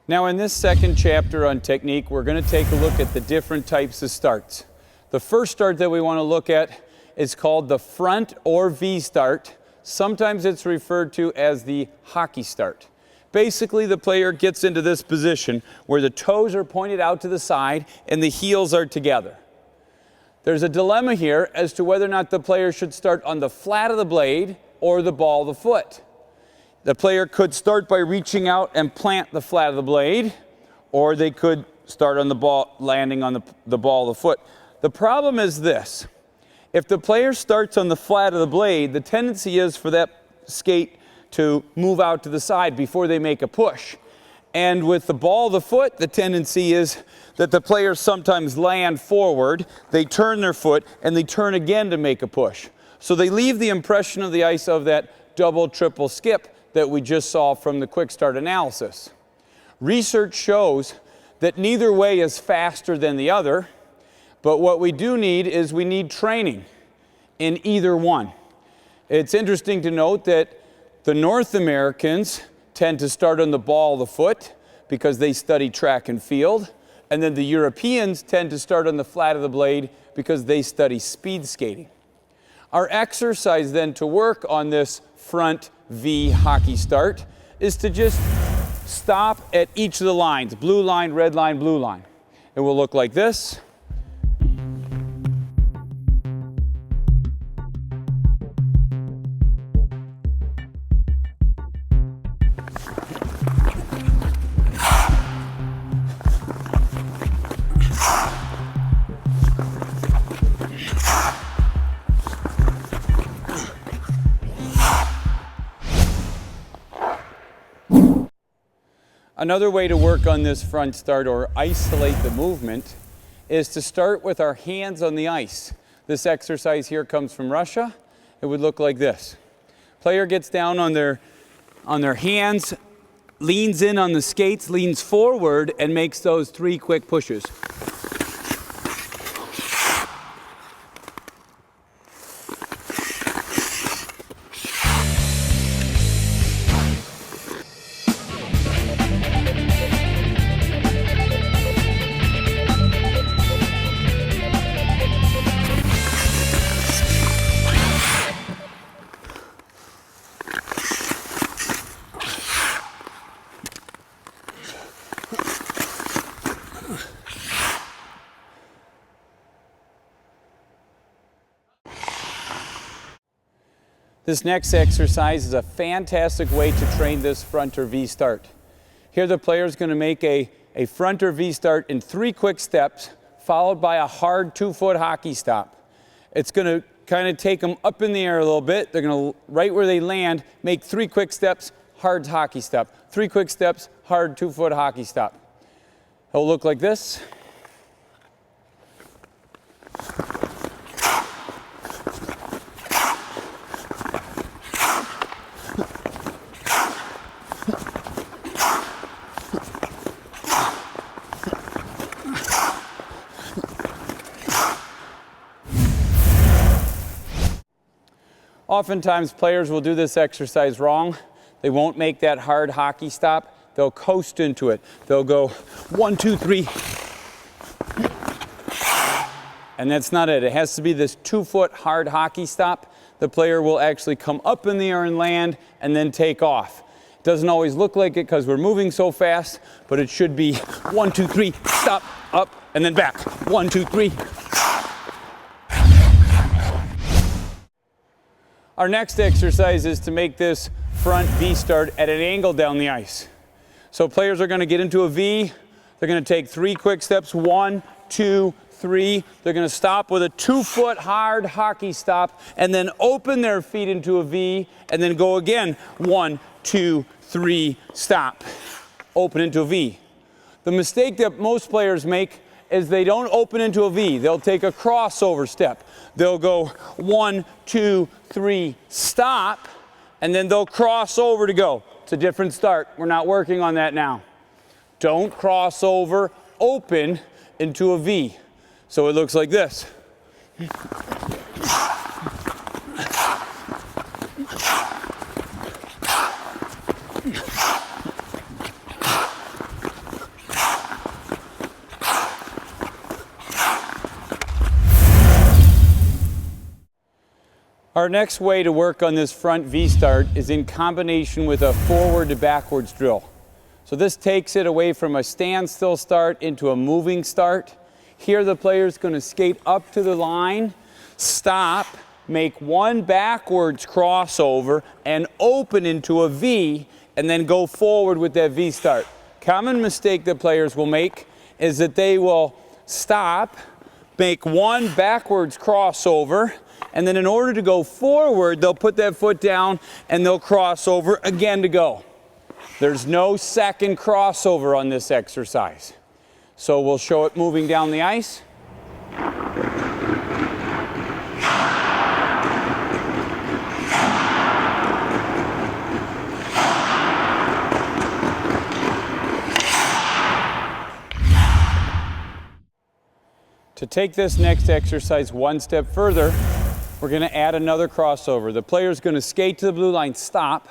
Now in this second chapter on technique, we're going to take a look at the different types of starts. The first start that we want to look at is called the front or V start. Sometimes it's referred to as the hockey start. Basically, the player gets into this position where the toes are pointed out to the side and the heels are together. There's a dilemma here as to whether or not the player should start on the flat of the blade or the ball of the foot. The player could start by reaching out and plant the flat of the blade, or they could start on the ball, landing on the ball of the foot. The problem is this: if the player starts on the flat of the blade, the tendency is for that skate to move out to the side before they make a push. And with the ball of the foot, the tendency is that the players sometimes land forward, they turn their foot, and they turn again to make a push. So they leave the impression of the ice of that double, triple skip that we just saw from the quick start analysis. Research shows that neither way is faster than the other, but what we do need is we need training in either one. It's interesting to note that the North Americans tend to start on the ball of the foot because they study track and field, and then the Europeans tend to start on the flat of the blade because they study speed skating. Our exercise then to work on this front V hockey start is to just stop at each of the lines, blue line, red line, blue line. It will look like this. Another way to work on this front start or isolate the movement is to start with our hands on the ice. This exercise here comes from Russia. It would look like this. Player gets down on their hands, leans in on the skates, leans forward, and makes those 3 quick pushes. This next exercise is a fantastic way to train this front or V start. Here the player is going to make a front or V start in 3 quick steps, followed by a hard 2-foot hockey stop. It's going to kind of take them up in the air a little bit. They're going to, right where they land, make 3 quick steps, hard hockey stop. 3 quick steps, hard 2-foot hockey stop. It'll look like this. Oftentimes players will do this exercise wrong. They won't make that hard hockey stop. They'll coast into it. They'll go 1, 2, 3. And that's not it. It has to be this 2-foot hard hockey stop. The player will actually come up in the air and land and then take off. It doesn't always look like it because we're moving so fast, but it should be 1, 2, 3, stop, up, and then back. 1, 2, 3. Our next exercise is to make this front V start at an angle down the ice. So players are going to get into a V. They're going to take 3 quick steps, 1, 2, 3. They're going to stop with a 2-foot hard hockey stop and then open their feet into a V and then go again. 1, 2, 3, stop. Open into a V. The mistake that most players make is they don't open into a V. They'll take a crossover step. They'll go 1, 2, 3, stop, and then they'll cross over to go. It's a different start. We're not working on that now. Don't cross over, open into a V. So it looks like this. Our next way to work on this front V start is in combination with a forward to backwards drill. So this takes it away from a standstill start into a moving start. Here the player's going to skate up to the line, stop, make one backwards crossover and open into a V, and then go forward with that V start. Common mistake that players will make is that they will stop, make one backwards crossover, and then in order to go forward, they'll put that foot down and they'll cross over again to go. There's no second crossover on this exercise. So we'll show it moving down the ice. To take this next exercise one step further, we're going to add another crossover. The player's going to skate to the blue line, stop,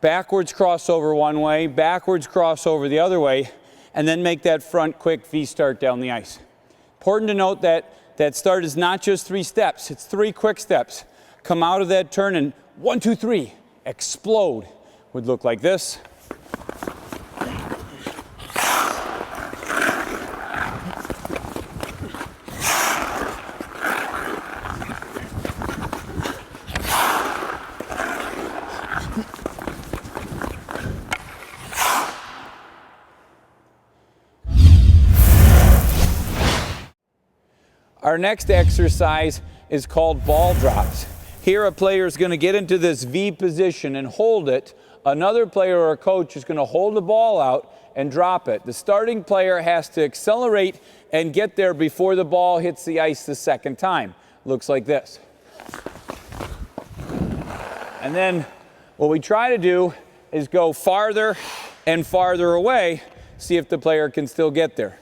backwards crossover one way, backwards crossover the other way, and then make that front quick V start down the ice. Important to note that that start is not just 3 steps, it's 3 quick steps. Come out of that turn and 1, 2, 3, explode. Would look like this. Our next exercise is called ball drops. Here a player is going to get into this V position and hold it. Another player or a coach is going to hold the ball out and drop it. The starting player has to accelerate and get there before the ball hits the ice the second time. Looks like this. And then what we try to do is go farther and farther away, see if the player can still get there.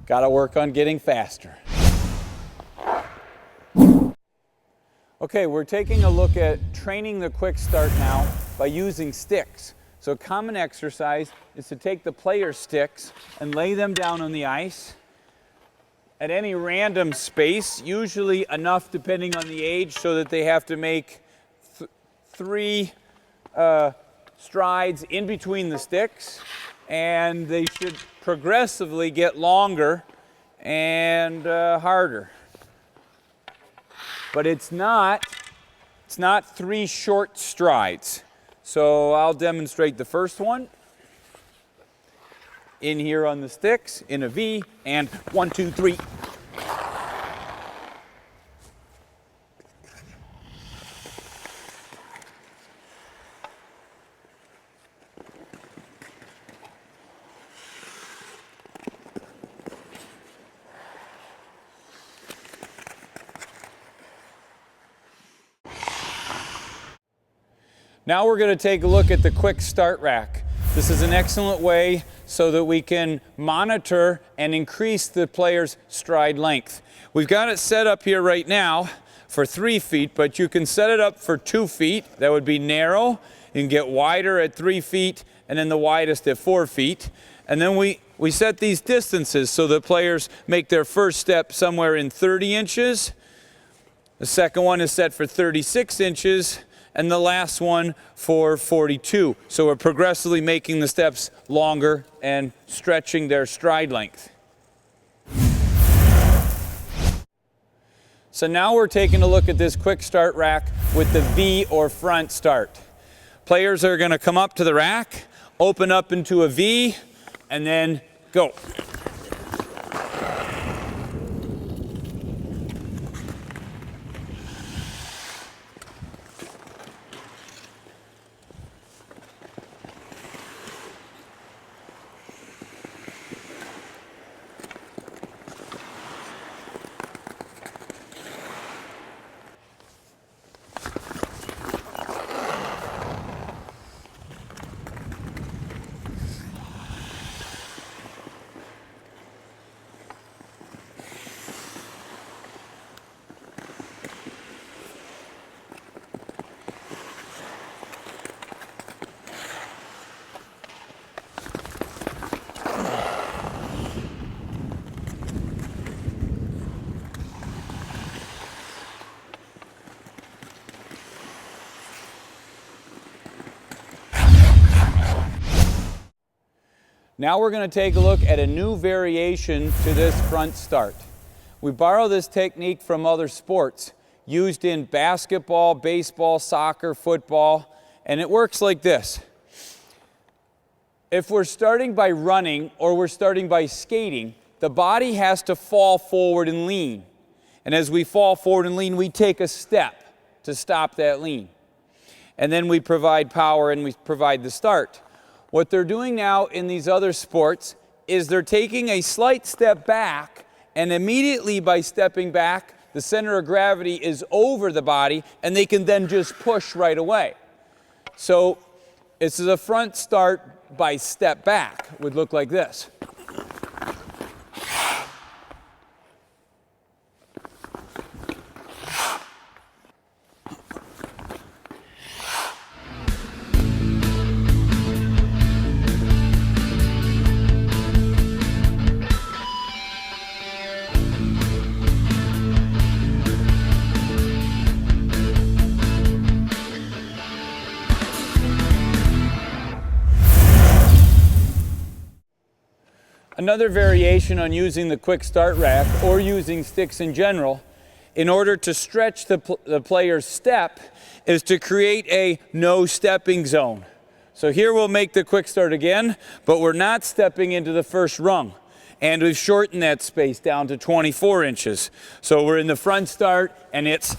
Got to work on getting faster. Okay, we're taking a look at training the quick start now by using sticks. So a common exercise is to take the player's sticks and lay them down on the ice at any random space, usually enough depending on the age so that they have to make 3 strides in between the sticks, and they should progressively get longer and harder. But it's not 3 short strides. So I'll demonstrate the first one. In here on the sticks, in a V, and 1, 2, 3. Now we're going to take a look at the quick start rack. This is an excellent way so that we can monitor and increase the player's stride length. We've got it set up here right now for 3 feet, but you can set it up for 2 feet. That would be narrow. You can get wider at 3 feet and then the widest at 4 feet. And then we set these distances so that players make their first step somewhere in 30 inches. The second one is set for 36 inches. And the last one for 42. So we're progressively making the steps longer and stretching their stride length. So now we're taking a look at this quick start rack with the V or front start. Players are going to come up to the rack, open up into a V, and then go. Now we're going to take a look at a new variation to this front start. We borrow this technique from other sports, used in basketball, baseball, soccer, football, and it works like this. If we're starting by running or we're starting by skating, the body has to fall forward and lean. And as we fall forward and lean, we take a step to stop that lean. And then we provide power and we provide the start. What they're doing now in these other sports is they're taking a slight step back, and immediately by stepping back, the center of gravity is over the body, and they can then just push right away. So this is a front start by step back. It would look like this. Another variation on using the quick start rack or using sticks in general in order to stretch the player's step is to create a no stepping zone. So here we'll make the quick start again, but we're not stepping into the first rung. And we've shortened that space down to 24 inches. So we're in the front start and it's